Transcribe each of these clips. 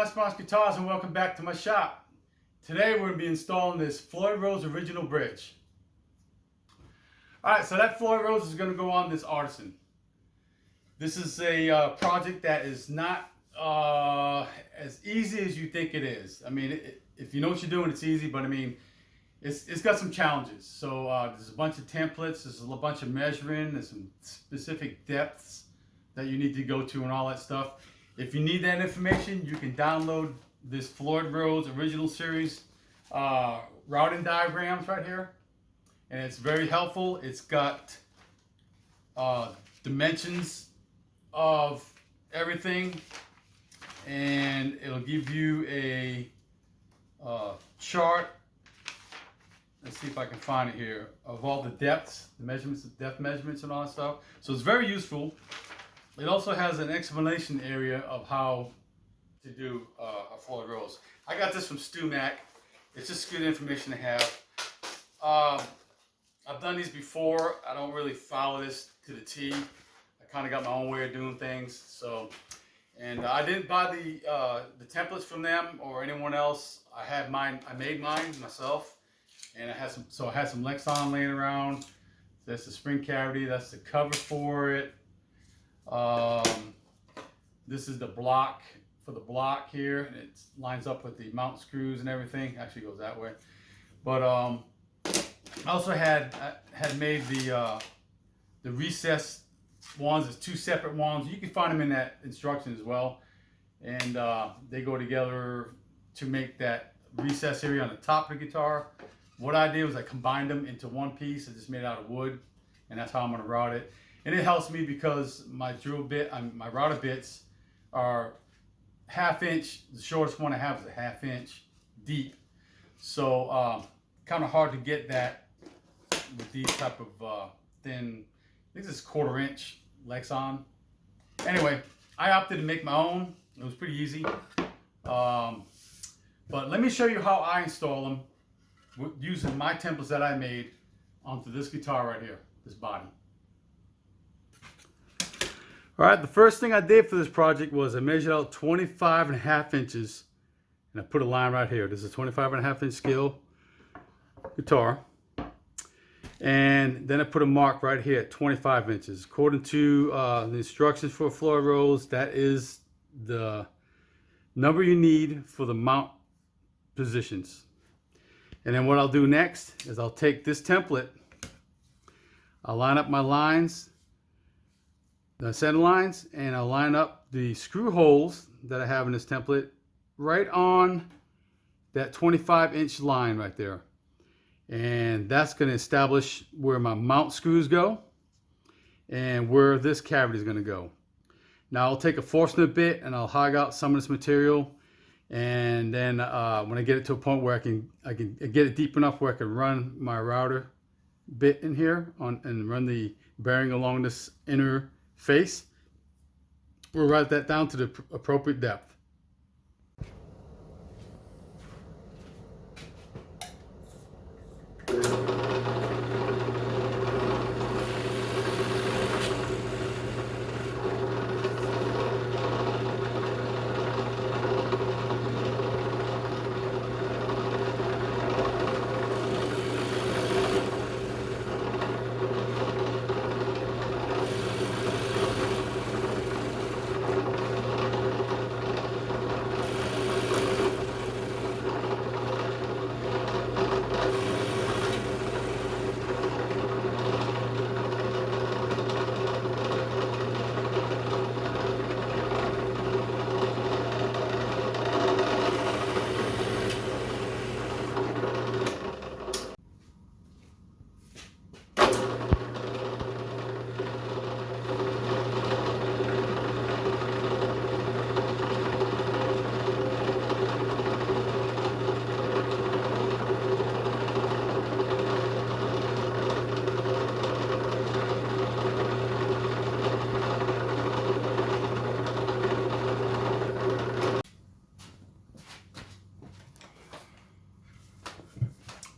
Response Guitars, and welcome back to my shop. Today we're going to be installing this Floyd Rose original bridge. Alright, so that Floyd Rose is going to go on this Artisan. This is a project that is not as easy as you think it is. I mean, if you know what you're doing, it's easy, but I mean, it's got some challenges. So there's a bunch of templates, there's a bunch of measuring, there's some specific depths that you need to go to and all that stuff. If you need that information, you can download this Floyd Rose original series routing diagrams right here, and it's very helpful. It's got dimensions of everything, and it'll give you a chart. Let's see if I can find it here, of all the depths, the measurements, the depth measurements and all that stuff. So it's very useful. It also has an explanation area of how to do a Floyd Rose. I got this from Stu Mac. It's just good information to have. I've done these before. I don't really follow this to the T. I kind of got my own way of doing things. So, and I didn't buy the templates from them or anyone else. I had mine. I made mine myself, and I had some. So I had some Lexan laying around. That's the spring cavity. That's the cover for it. This is the block for the block here, and it lines up with the mount screws and everything. Actually goes that way. But I also had made the recess wands as two separate wands. You can find them in that instruction as well, and they go together to make that recess area on the top of the guitar. What I did was I combined them into one piece. I just made it out of wood, and that's how I'm going to route it. And it helps me because my drill bit, my router bits are 1/2 inch. The shortest one I have is a 1/2 inch deep. So kind of hard to get that with these type of thin, I think this is 1/4 inch Lexan. Anyway, I opted to make my own. It was pretty easy. But let me show you how I install them using my templates that I made onto this guitar right here, this body. All right, the first thing I did for this project was I measured out 25.5 inches, and I put a line right here. This is a 25.5 inch scale guitar, and then I put a mark right here at 25 inches. According to the instructions for Floyd Rose, that is the number you need for the mount positions. And then what I'll do next is I'll take this template, I'll line up my lines, the center lines, and I'll line up the screw holes that I have in this template right on that 25 inch line right there. And that's going to establish where my mount screws go and where this cavity is going to go. Now I'll take a Forstner bit and I'll hog out some of this material, and then when I get it to a point where I can get it deep enough where I can run my router bit in here and run the bearing along this inner face, we'll route that down to the appropriate depth.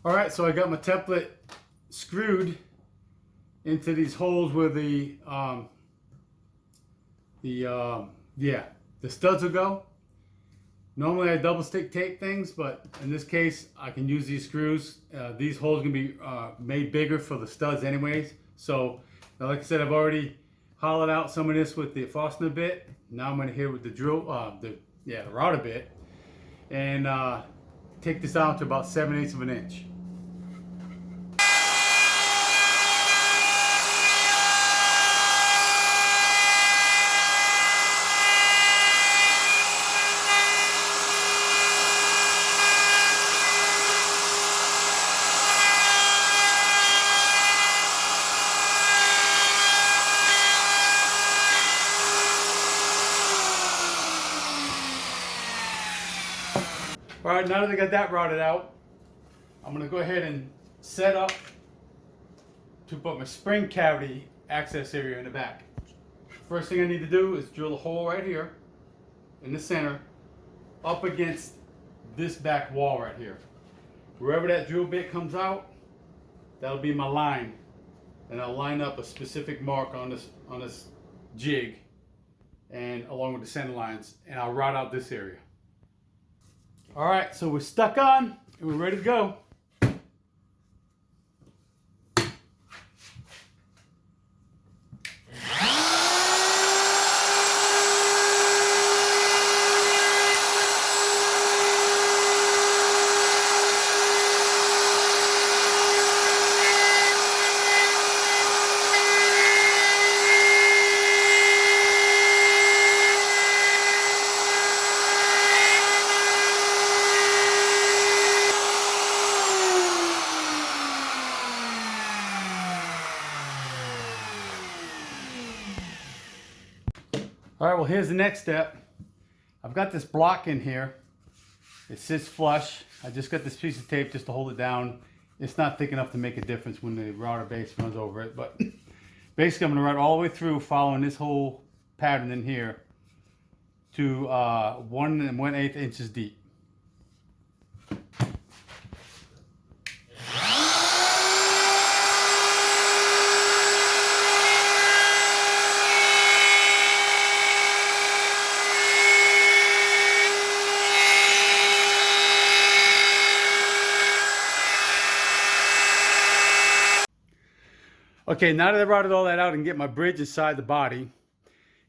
All right, so I got my template screwed into these holes where the studs will go. Normally I double stick tape things, but in this case I can use these screws. These holes can be made bigger for the studs anyways. So like I said, I've already hollowed out some of this with the fastener bit. Now I'm going to hit it with the drill, the router bit, and take this out to about 7/8 of an inch. All right, now that I got that routed out, I'm gonna go ahead and set up to put my spring cavity access area in the back. First thing I need to do is drill a hole right here in the center up against this back wall right here. Wherever that drill bit comes out, that'll be my line. And I'll line up a specific mark on this jig and along with the center lines, and I'll route out this area. All right, so we're stuck on and we're ready to go. All right, well, here's the next step. I've got this block in here. It sits flush. I just got this piece of tape just to hold it down. It's not thick enough to make a difference when the router base runs over it, but basically I'm gonna run all the way through following this whole pattern in here to 1 1/8 inches deep. Okay, now that I routed all that out and get my bridge inside the body,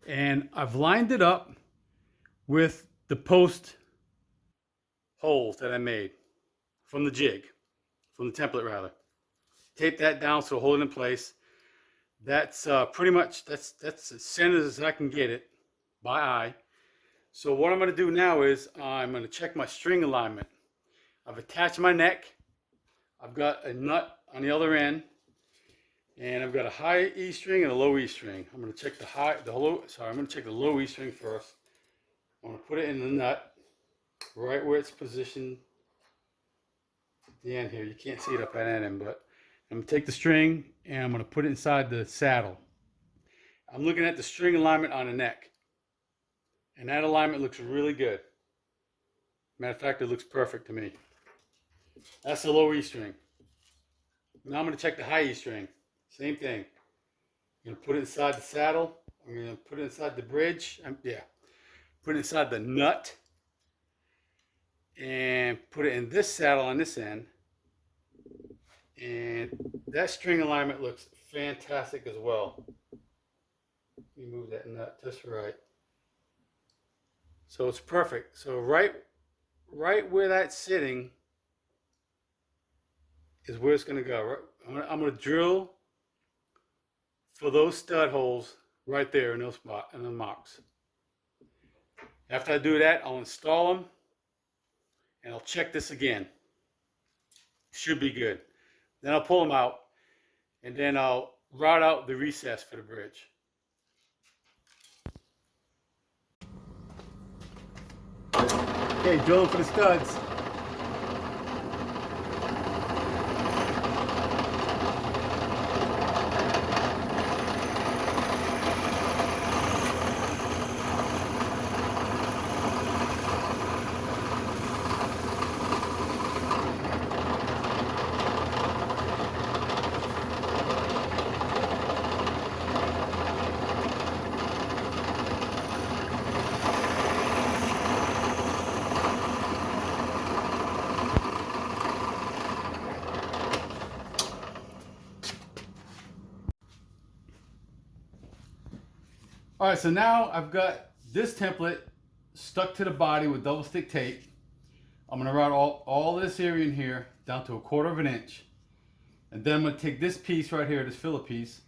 and I've lined it up with the post holes that I made from the jig, from the template rather. Tape that down so hold it in place. That's pretty much, that's as centered as I can get it by eye. So what I'm going to do now is I'm going to check my string alignment. I've attached my neck. I've got a nut on the other end. And I've got a high E string and a low E string. I'm going to check I'm going to check the low E string first. I'm going to put it in the nut, right where it's positioned at the end here. You can't see it up at that end, but I'm going to take the string and I'm going to put it inside the saddle. I'm looking at the string alignment on the neck. And that alignment looks really good. Matter of fact, it looks perfect to me. That's the low E string. Now I'm going to check the high E string. Same thing. I'm going to put it inside the saddle. I'm going to put it inside the bridge. Put it inside the nut. And put it in this saddle on this end. And that string alignment looks fantastic as well. Let me move that nut just right. So it's perfect. So right where that's sitting is where it's going to go. I'm going to drill for those stud holes right there in those spots and the marks. After I do that, I'll install them and I'll check this again. Should be good. Then I'll pull them out and then I'll route out the recess for the bridge. Okay, drilling for the studs. All right, so now I've got this template stuck to the body with double stick tape. I'm gonna route all this area in here down to 1/4 of an inch. And then I'm gonna take this piece right here, this filler piece,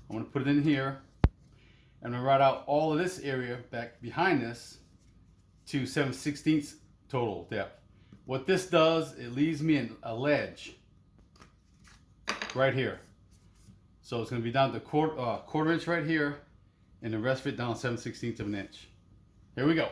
I'm gonna put it in here. I'm gonna route out all of this area back behind this to 7/16 total depth. What this does, it leaves me a ledge right here. So it's gonna be down to quarter inch right here, and the rest of it down 7/16 of an inch. Here we go.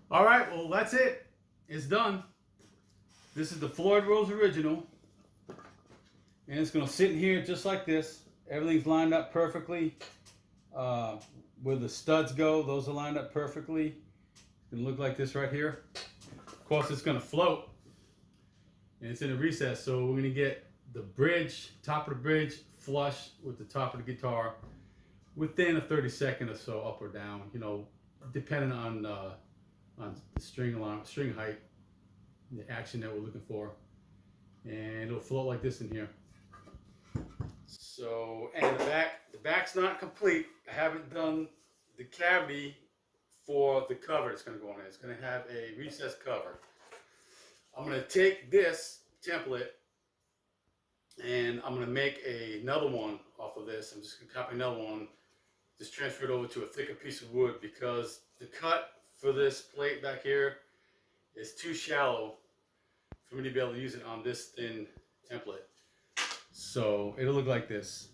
All right, well, that's it. It's done. This is the Floyd Rose original. And it's gonna sit in here just like this. Everything's lined up perfectly. Where the studs go, those are lined up perfectly. It's gonna look like this right here. Of course, it's gonna float. And it's in a recess, so we're gonna get the bridge, top of the bridge, flush with the top of the guitar within a 30-second or so, up or down, you know, depending on the string height, the action that we're looking for. And it'll float like this in here. So, and the back's not complete. I haven't done the cavity for the cover it's going to go on. It's going to have a recessed cover. I'm going to take this template and I'm going to make another one off of this. I'm just going to copy another one, just transfer it over to a thicker piece of wood, because the cut for this plate back here is too shallow for me to be able to use it on this thin template. So it'll look like this.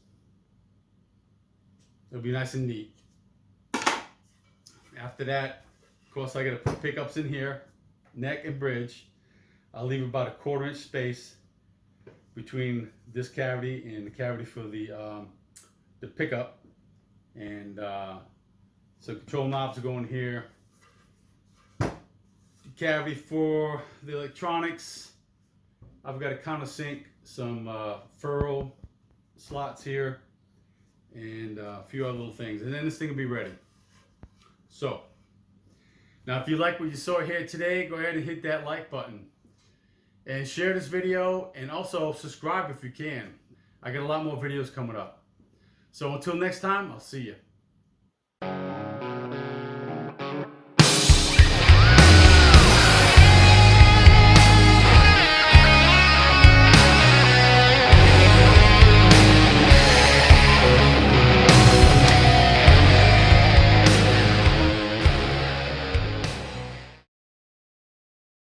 It'll be nice and neat. After that, of course, I gotta put pickups in here, neck and bridge. I'll leave about a 1/4 inch space between this cavity and the cavity for the pickup. And so control knobs will go in here. Cavity for the electronics. I've got a countersink, some furrow slots here, and a few other little things. And then this thing will be ready. So, now if you like what you saw here today, go ahead and hit that like button. And share this video, and also subscribe if you can. I got a lot more videos coming up. So until next time, I'll see you.